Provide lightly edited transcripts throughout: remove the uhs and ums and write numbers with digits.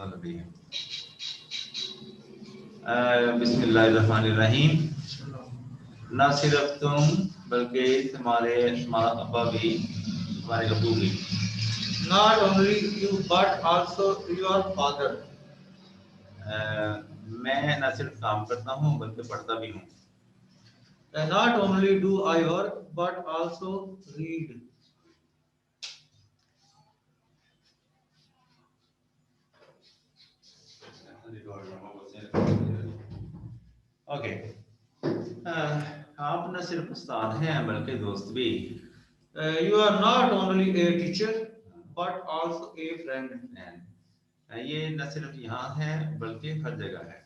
मतलब भी है। बिस्मिल्लाहिर्रहमानिर्रहीम। ना सिर्फ तुम बल्कि तुम्हारा अब्बा भी, तुम्हारे अब्बू भी। Not only you but also your father. मैं ना सिर्फ काम करता हूँ बल्कि पढ़ता भी हूँ। And not only do I work but also read. Okay. आप न सिर्फ उस्ताद हैं बल्कि दोस्त भी। You are not only a teacher but also a friend. ये न सिर्फ यहाँ है बल्कि हर जगह है।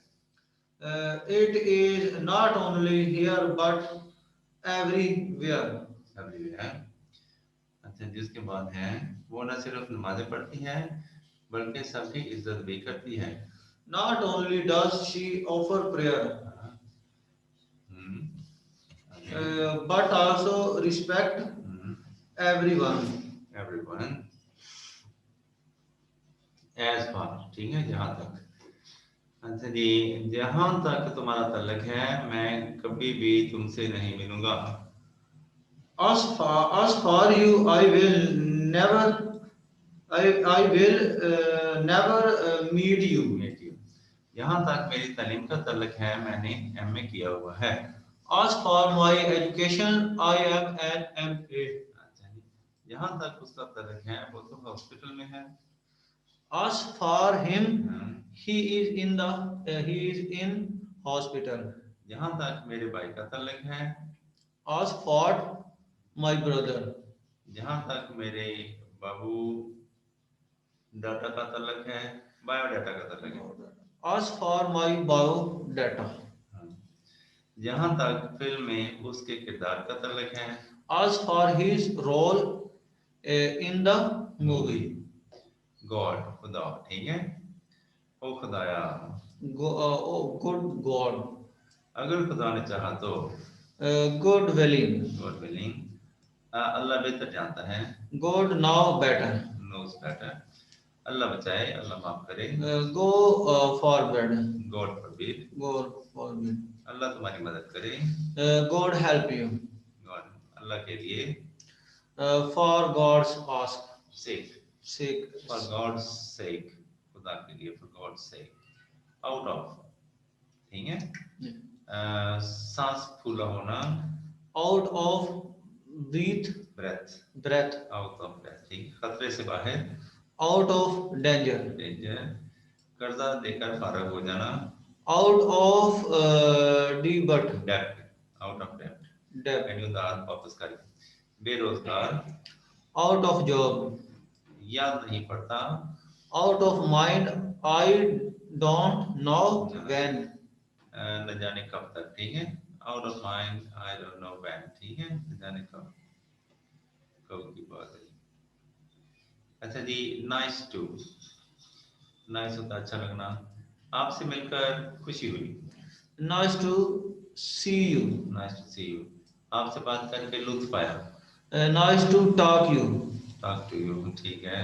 It is not only here but everywhere. everywhere। अच्छा, जिसके बाद है वो न सिर्फ नमाजें पढ़ती है बल्कि सबकी इज्जत भी करती है। Not only does she offer prayer, but also respect everyone. everyone as far, ठीक है, जहाँ तक। अच्छा जी, जहाँ तक तुम्हारा तल्लक है मैं कभी भी तुमसे नहीं मिलूंगा। As for you, I will never meet you. यहाँ तक मेरी तालीम का तल्लक है मैंने एमए किया हुआ है। As for my education, I am an MA. अच्छा जी, यहाँ तक उसका तल्लक है वो तो हॉस्पिटल में है। As for him, he is in hospital. यहाँ तक मेरे भाई का तल्लक है। As for my brother, जहाँ तक मेरे बाबू डाटा का तल्लक है, बायोडाटा का तल्लक है। as for my biodata, जहाँ तक फिल्म में उसके किरदार का तल्लक है। as for his role in the movie, God, खुदा, ठीक है, ओ खुदाया, oh good God, अगर खुदा ने चाहा तो, good willing, गॉड विलिंग, अल्लाह बेहतर जानता है, God now better, knows better, अल्लाह बचाए, अल्लाह माफ करे, go forward, God forbid, God forbid, अल्लाह तुम्हारी मदद करे, God help you, गॉड, अल्लाह के लिए, for God's sake, sake, for God's sake, खुदा के लिए, for God's sake, out of, ठीक है, सांस फूला होना, out of breath, breath, out of breath, ठीक, खतरे से बाहर, out of danger, कर्जा देकर फारग हो जाना, out of debt, out of debt, उधार वापस कर, बेरोजगार, out of job, याद नहीं पड़ता, out of mind, I don't know when, न जाने कब तक, ठीक है, out of mind, I don't know when, ठीक है, न जाने कब की बात है। अच्छा जी, नाइस टू, नाइस होता अच्छा लगना, आपसे मिलकर खुशी हुई, nice to see you, nice to see you, आपसे बात करके लुत्फ आया, nice to talk you, ठीक है,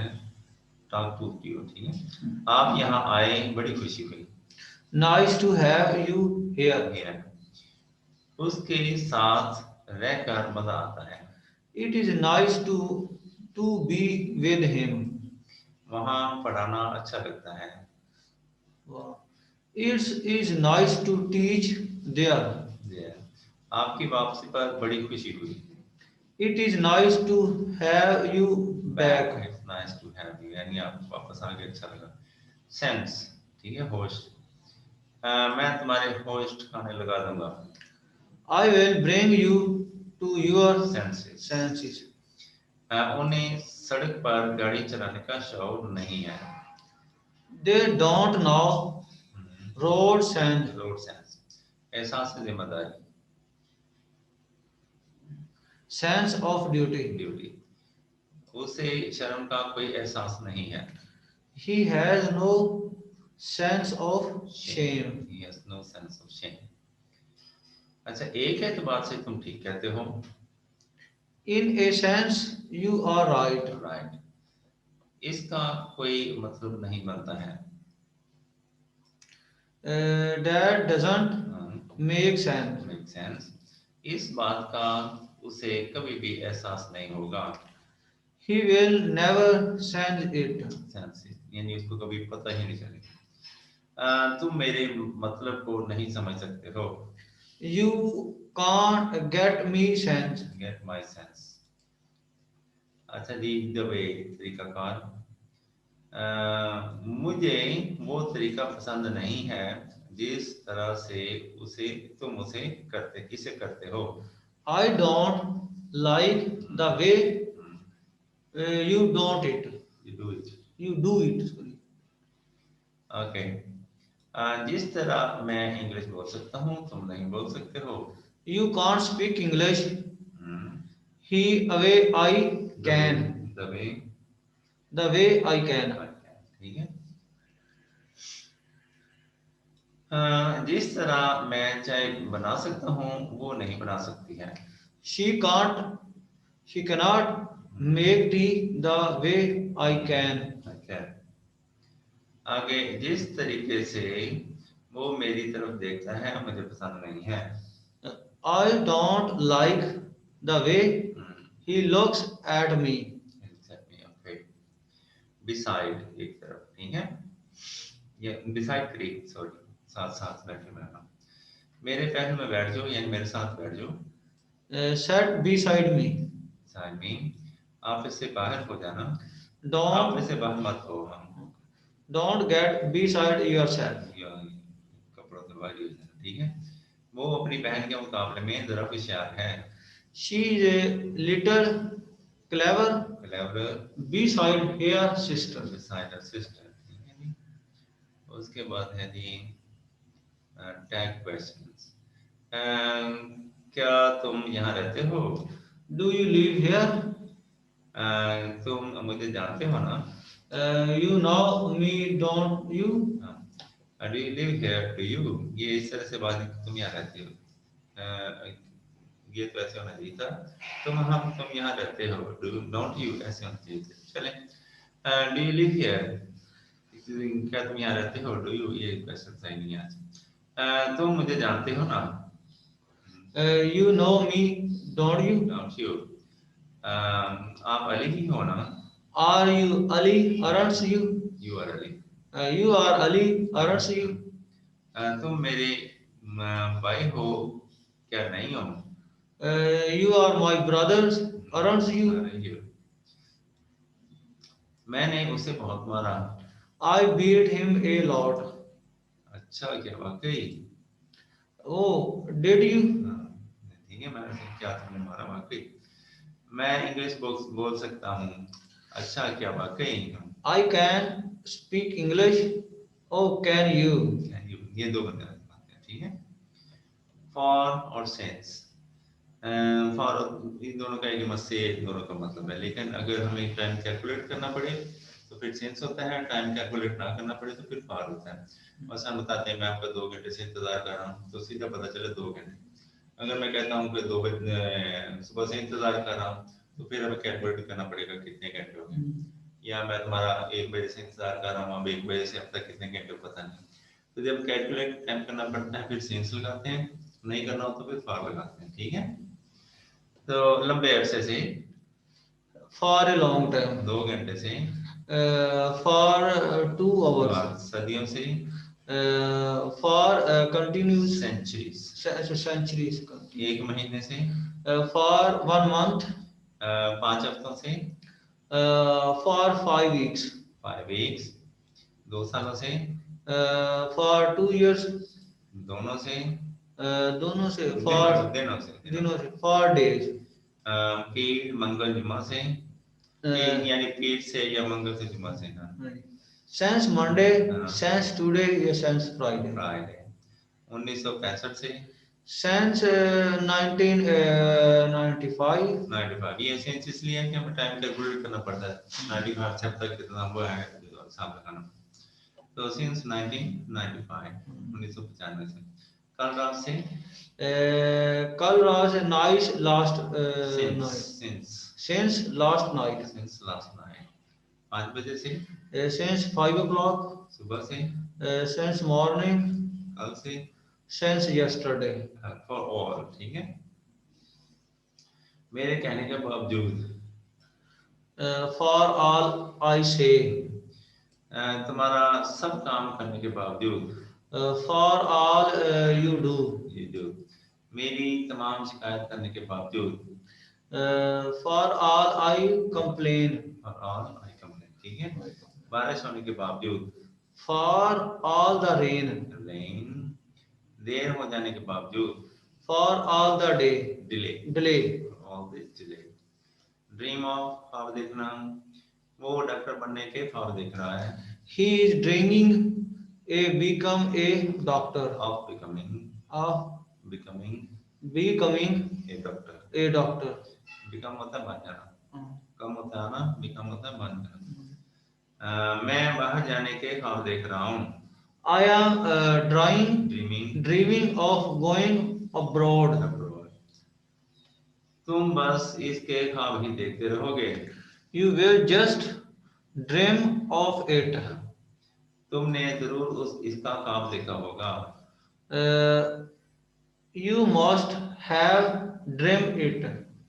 टॉक टू यू, ठीक है, आप यहाँ आए बड़ी खुशी हुई, nice to have you here, उसके साथ रहकर मजा आता है, it is nice to be with him, वहाँ पढ़ाना अच्छा लगता है, it is nice to teach there, आपकी वापसी पर बड़ी खुशी हुई, it is nice to have you back, it's nice to have you, यानी आप वापस आ गए अच्छा लगा, सेंस, ठीक है, होस्ट, मैं तुम्हारे होस्ट खाने लगा दूंगा, I will bring you to your senses. उन्हें सड़क पर गाड़ी चलाने का शौक नहीं है, They don't know road sense, एहसास जिम्मेदारी, sense of duty, उसे शर्म का कोई एहसास नहीं है, he has no sense of shame, he has no sense of shame। अच्छा, एक एतबार से तुम ठीक कहते हो, in a sense you are right, इसका कोई मतलब नहीं बनता है, That doesn't make sense. Make sense. इस बात का उसे कभी भी एहसास नहीं होगा। He will never sense it. Sense यानी उसको कभी पता ही नहीं चलेगा। तुम मेरे मतलब को नहीं समझ सकते हो। You can't get me sense. Get my sense. अच्छा जी, द वे तरीकाकार। मुझे वो तरीका पसंद नहीं है जिस तरह से उसे तुम उसे करते इसे करते हो। I don't like the way you don't it. You do it. You do it. Sorry. Okay. जिस तरह मैं इंग्लिश बोल सकता हूँ तुम नहीं बोल सकते हो। You can't speak English. Hmm, He away I can. The way The way I can. ठीक है। जिस तरह मैं चाय बना सकता हूँ वो नहीं बना सकती है। She can't. She cannot make tea the way I can. अच्छा, आगे, जिस तरीके से वो मेरी तरफ देखता है मुझे पसंद नहीं है। I don't like the way he looks at me. Okay. Beside एक तरफ, ठीक है। ये बिसाइड करी, सॉरी, साथ साथ बैठे रहना। मेरे पहल में बैठ जाओ यानी मेरे साथ बैठ जाओ। Sat beside me. साइड में आप इससे बाहर हो जाना। आप Don't इससे बाहर मत हो। हम don't get beside yourself. कपड़ों से बाहर हो जाना, ठीक है। वो अपनी बहन के मुकाबले में जरा होशियार है। She is a little clever clever beside her sister. Beside her sister, ठीक है जी। उसके बाद है जी टैग क्वेश्चंस। क्या तुम यहाँ रहते हो? Do you live here? तुम मुझे जानते हो ना? You know me, don't you? Do you live here, do you, ये इस तरह से बात है, तुम यहाँ रहते हो। ये तो ऐसे होना चाहिए था, तुम यहाँ रहते हो, डू डोंट यू ऐसे होना चाहिए था। चले, डू यू लिव हियर, क्या तुम यहाँ रहते हो, डू यू, ये क्वेश्चन सही नहीं है आज। तुम मुझे जानते हो ना? You know me, don't you? Don't you. आप अली ही हो ना? Are you Ali? Aren't you? You are Ali. You are Ali, aren't you? तुम मेरे भाई हो क्या नहीं हो? You are my brothers, aren't you? अरे you। मैंने उसे बहुत मारा। I beat him a lot. अच्छा, क्या वाकई? Oh, did you? ठीक है, मैंने उसे क्या तुमने मारा वाकई? मैं इंग्लिश बोल सकता हूँ। अच्छा, क्या वाकई? I can speak English. Oh, can you? ये दो बंदे बात है, ठीक है। फॉर और सेंस। फॉर इन दोनों का एक से दोनों का मतलब है, लेकिन अगर हमें टाइम कैलकुलेट करना पड़े तो फिर सेंस होता है, टाइम कैलकुलेट ना करना पड़े तो फिर फॉर होता है। बस हम बताते हैं मैं आपका 2 घंटे से इंतजार कर रहा हूँ तो सीधा पता चले 2 घंटे। अगर मैं कहता हूँ कि 2 बजे सुबह से इंतजार कर रहा हूँ तो फिर हमें कैलकुलेट करना पड़ेगा कितने घंटे हो गए। या मैं तुम्हारा 1 बजे से इंतजार कर रहा हूँ, अब 1 बजे से अब तक कितने घंटे पता नहीं। तो जब कैलकुलेट टाइम करना पड़ता है फिर सेंस लगाते हैं, नहीं करना हो तो फिर फॉर लगाते हैं, ठीक है। तो लंबे अरसे से, For a long time. 2 घंटे से, For 2 hours. सदियों से, For continuous सेंचुरीज, centuries. 1 महीने से, For 1 month. 5 हफ्तों से, For 5 weeks. 5 वीक्स, 2 सालों से, For 2 years. दोनों से, दोनों से, दिनों से, दिनों से, for days. पीर मंगल जुमा से, यानी पीर से या मंगल से जुमा से, हाँ। Since Monday, since today, या since Friday. फ्राइडे। 1965 से, Since 1995. 95, ये सेंस इसलिए है कि हमें टाइम कैलकुलेट करना पड़ता है। 95 से अब तक कितना हुआ है हिसाब लगाना। तो सिंस 1995, 1995 से। कल रात से, कल रात से, night last since, since last night. since last night, 5 बजे से, Since 5 o'clock. सुबह से, Since morning. कल से, since yesterday. फॉर ऑल, ठीक है। मेरे कहने के बावजूद, For all I say. तुम्हारा सब काम करने के बावजूद, For all you do. ये जो मेरी तमाम शिकायत करने के बावजूद, For all I complain. और ऑल आई कंप्लेन, ठीक है। बारिश होने के बावजूद, For all the rain. Rain, देर हो जाने के बावजूद, For all the day. Delay, Delay. All this delay. Dream of, ख्वाब देखना, वो डॉक्टर बनने के ख्वाब देख रहा है। He is dreaming a become a doctor. Of becoming, Of becoming becoming A doctor. a doctor. Become होता है बन जाना, कम होता है ना, बिकम होता है बन जाना। मैं बाहर जाने के ख्वाब देख रहा हूँ। I am dreaming dreaming of going abroad. Abroad. तुम बस इसके ख्वाब ही देखते रहोगे। You will just dream of it. तुमने जरूर इसका ख्वाब देखा होगा। You must have dreamed it.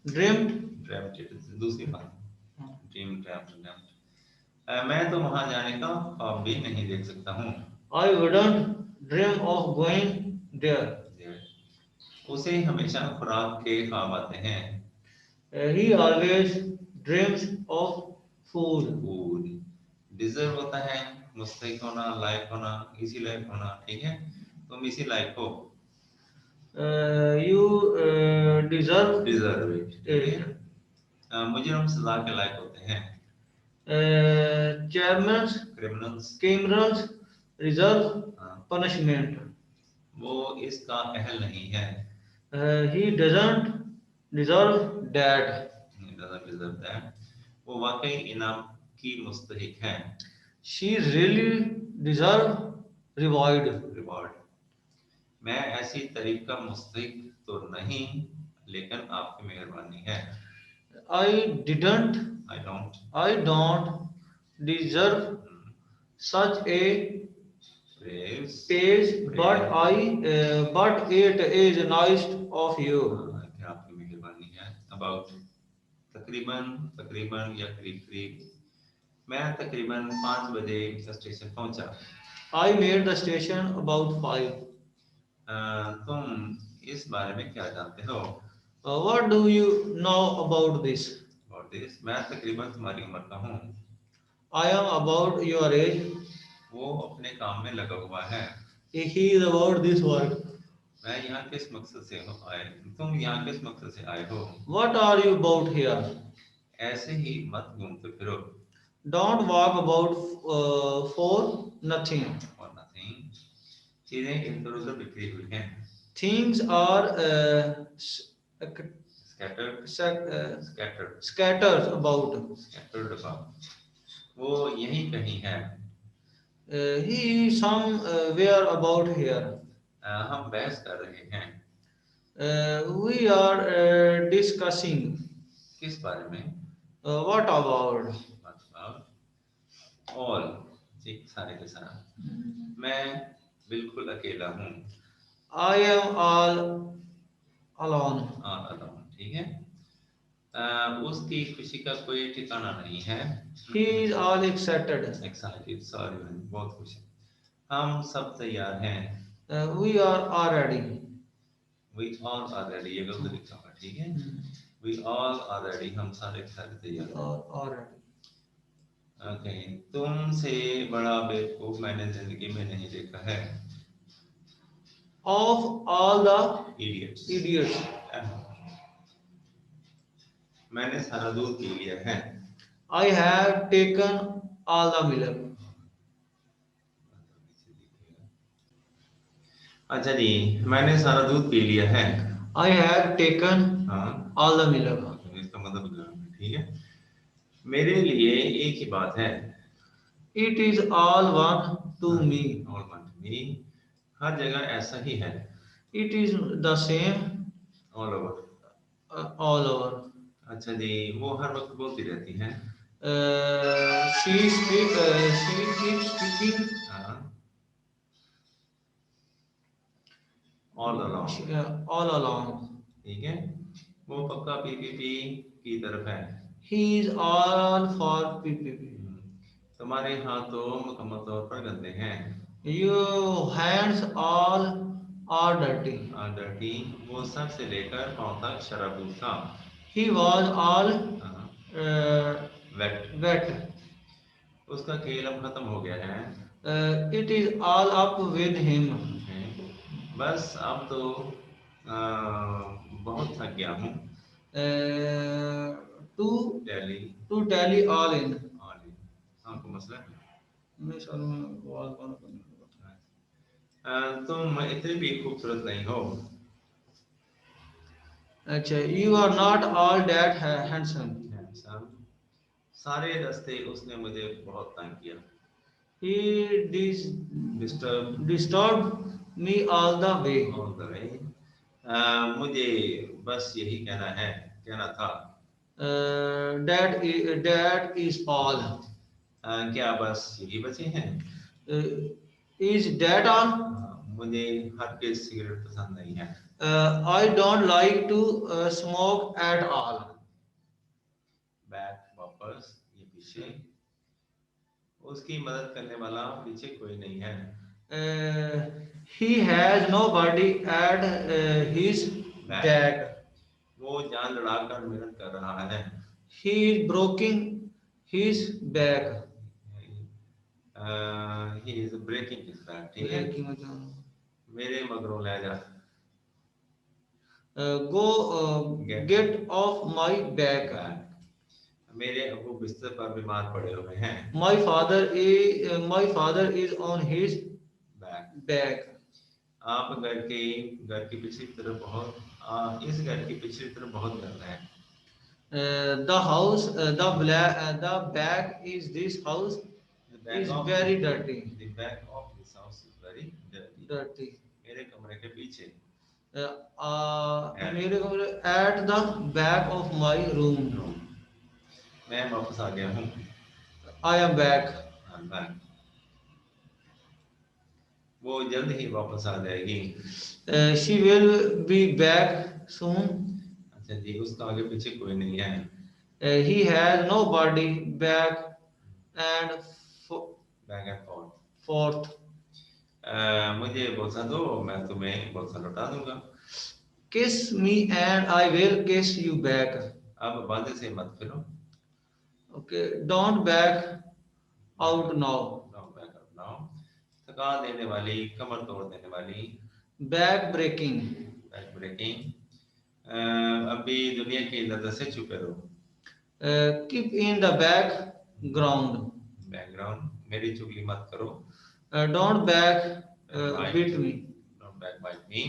Dreamed. Dreamed it, दूसरी बात, ड्रीम, ड्रीम्ड। मैं तो वहां जाने का ख्वाब भी नहीं देख सकता हूँ। I wouldn't dream of going there. उसे हमेशा खुराक के ख्वाब आते हैं। He always dreams of food. Food, deserve होता है मुस्तहिक होना, लायक होना, इसी लायक होना, ठीक है। तुम इसी लायक हो। You deserve डिजर्व इट, ठीक it. है। मुजरिम सजा के लायक होते हैं। Chairman's क्रिमिनल्स, criminals reserve हाँ, punishment. वो इसका अहल नहीं है। He doesn't deserve that. He doesn't deserve that. वो वाकई इनाम की मुस्तहिक है। She really deserve reward. Reward, मैं ऐसी तारीफ का मुस्तहिक तो नहीं, लेकिन आपकी मेहरबानी है। I didn't. I don't, I don't deserve such a praise, praise, but it is nice of you. आपकी मेहरबानी है। अबाउट, तकरीबन, तकरीबन या करीब करीब। मैं तकरीबन 5 बजे स्टेशन पहुंचा। I made the station about 5. तुम इस बारे में क्या जानते हो? What do you know about this? About this, मैं तकरीबन तुम्हारी उम्र का हूँ। I am about your age. वो अपने काम में लगा हुआ है। He is about this work. मैं यहाँ किस मकसद से आए, तुम यहाँ किस मकसद से आए हो? What are you about here? ऐसे ही मत घूमते फिरो। Don't walk about for nothing. और nothing, चीजें इधर उधर बिखरी हुई हैं। Things are Scattered, scattered, scattered about. scattered about, वो यहीं कहीं है। He is somewhere about here. हम बहस कर रहे हैं। We are discussing. किस बारे में? What about? ऑल, ठीक, सारे के सारे। मैं बिल्कुल अकेला हूँ। I am all alone. ठीक है। उसकी खुशी का कोई ठिकाना नहीं है। He is all excited. Excited, sorry, बहुत खुश है। हम सब तैयार हैं। We are ready. We all are ready, ये गलत लिखा हुआ, ठीक है। We all are ready, हम सारे तैयार हैं। Are ready. ओके, तुमसे बड़ा बेवकूफ मैंने जिंदगी में नहीं देखा है। Of all the idiots, मैंने सारा दूध पी लिया है। I have taken all the milk. अच्छा जी, मैंने सारा दूध पी लिया है। I have taken हाँ, all the milk. इसका मतलब, ठीक है। मेरे लिए एक ही बात है। It is all one to me. All one to me, हर जगह ऐसा ही है। It is the same All over, all over. अच्छा जी, वो हर वक्त बोलती रहती हैं। She keeps speaking. हाँ, all along. all along. ठीक है, वो पक्का पीपीपी की तरफ है। He is all for PPP. तुम्हारे हाथों मुकम्मल तौर पर गंदे हैं। Your hands all are dirty. Dirty, वो सर से लेकर पांव तक शराबू था। He was all wet, wet. उसका खेल अब खत्म हो गया है। It is all up with him. बस अब तो बहुत थक गया हूँ। To Delhi tally all in. हाँ, को मसला है। मैं सालों में आवाज बंद करने लगा। तुम इतने भी खूबसूरत नहीं हो। अच्छा, you are not all that handsome. सारे रास्ते उसने मुझे बहुत तंग किया। He disturb disturbed me all the way. मुझे बस यही कहना था। That is all. क्या बस यही बचे हैं? Is that all? मुझे हरगिज़ सिगरेट पसंद नहीं है। I don't like to smoke at all. Back, वापस, ये पीछे। उसकी मदद करने वाला पीछे कोई नहीं है। He has nobody at his back. वो जान लड़ाकर मेहनत कर रहा है। He is breaking his back. He is breaking his back, ठीक है? मेरे मगरों ले जा। Go get off my back. मेरे अबू बिस्तर पर बीमार पड़े हुए हैं। My father is on his back. आप घर की पिछली तरफ बहुत इस घर की पिछली तरफ बहुत गर्म है। The back is this house is very dirty. The back of this house is very dirty. मेरे कमरे के पीछे। मेरे कमरे at the back of my room. मैं वापस आ गया हूँ। I am back. I'm back. वो जल्द ही वापस आ जाएगी। She will be back soon. अच्छा जी, उसका आगे पीछे कोई नहीं है। He has nobody back and forth. मुझे बोसा दो, मैं तुम्हें बोसा लौटा दूंगा। Kiss me and I will kiss you back. अब बांधे से मत फिरो। Okay, don't back out now. Don't back out now. थका देने वाली, कमर तोड़ देने वाली। Back breaking. Back breaking. अभी दुनिया की नजर से छुपे रहो। Keep in the background. Background, मेरी चुगली मत करो। Don't back beat me. Don't backbite me.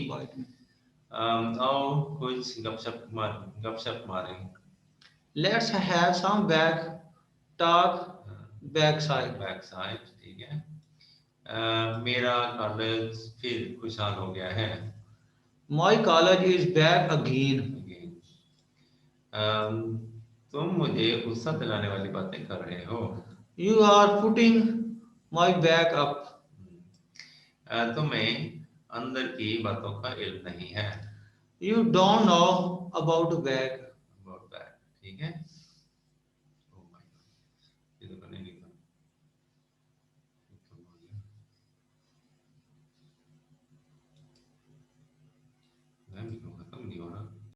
आओ कुछ गपशप मारें। Let's have some back talk backside. Backside, ठीक है। मेरा कॉलेज फिर खुशहाल हो गया है। My college is back again. तुम मुझे गुस्सा दिलाने वाली बातें कर रहे हो। You are putting my back up. तुम्हें अंदर की बातों का इल्म नहीं है। You don't know about back. ठीक है। Oh my God. ये तो करने नहीं था। मैं भी खत्म नहीं हो रहा।